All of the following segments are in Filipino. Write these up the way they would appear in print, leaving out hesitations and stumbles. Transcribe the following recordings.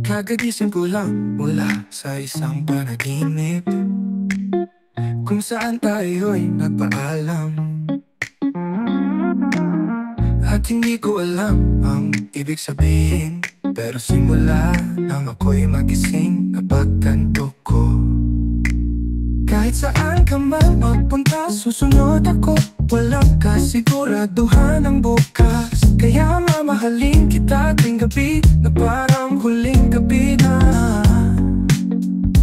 Kagagising ko lang mula sa isang panaginip kung saan tayo'y nagpaalam. At hindi ko alam ang ibig sabihin, pero simula nang ako'y magising, napagtanto ko kahit saan ka man magpunta, susunod ako. Walang kasiguraduhan ang bukas, kaya mamahalin kita tuwing gabi na parang huling gabi na.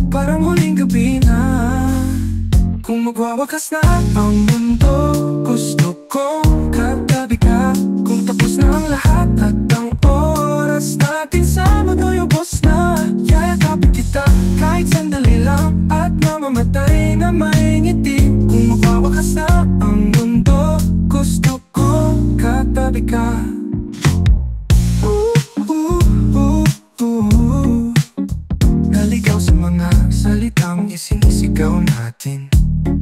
Parang huling gabi na. Kung magwawakas na ang mundo, gusto kong katabi ka. Kung tapos na ang lahat at ang oras natin sa mundo ubos na, yayakapin kita kahit sandali lang at mamamatay na may ngiti. Kung magwawakas na ang mundo, gusto kong katabi ka. Naligaw sa mga salitang isinisigaw natin.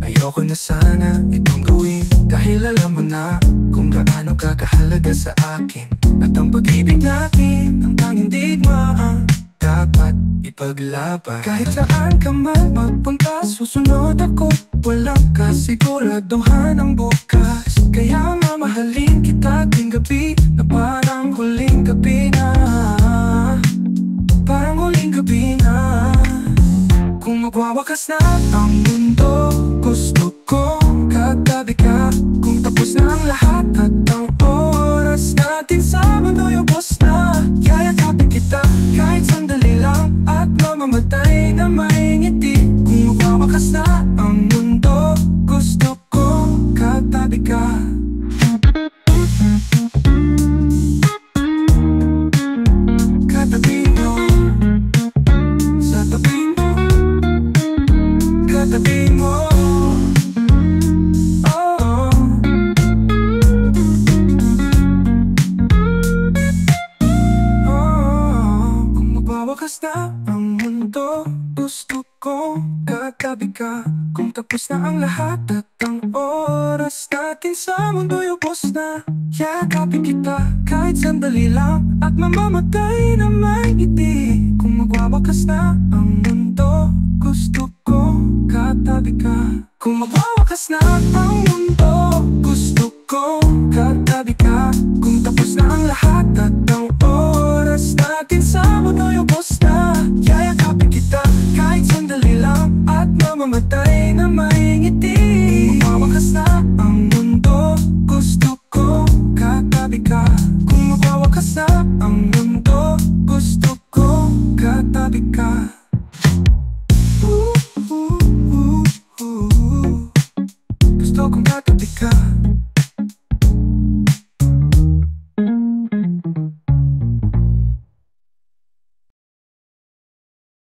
Ayoko na sana itong gawin, dahil alam mo na kung gaano ka kahalaga sa akin. At ang pag-ibig natin, ang tanging digmaan dapat ipaglaban. Kahit saan ka man magpunta, susunod ako. Walang kasiguraduhan ang bukas, kaya mamahalin kita tuwing gabi na parang huling gabi na. Parang huling gabi na. Kung magwawakas na ang mundo, gusto kong katabi ka. Kung tapos na ang lahat at ang oras natin sa mundo'y ubos na, yayakapin kita kahit sandali lang at mamamatay na may ngiti. Kung magwawakas na ang mundo, gusto kong katabi ka. Katabi mo, sa tabi mo, katabi mo. Wakas na ang mundo, gusto kong katabi ka. Kung tapos na ang lahat at ang oras natin sa mundo'y ubos na, yakapin kita kahit sandali lang at mamamatay na may ngiti. Kung magwawakas na ang mundo, gusto kong katabi ka. Kung magwawakas na ang mundo,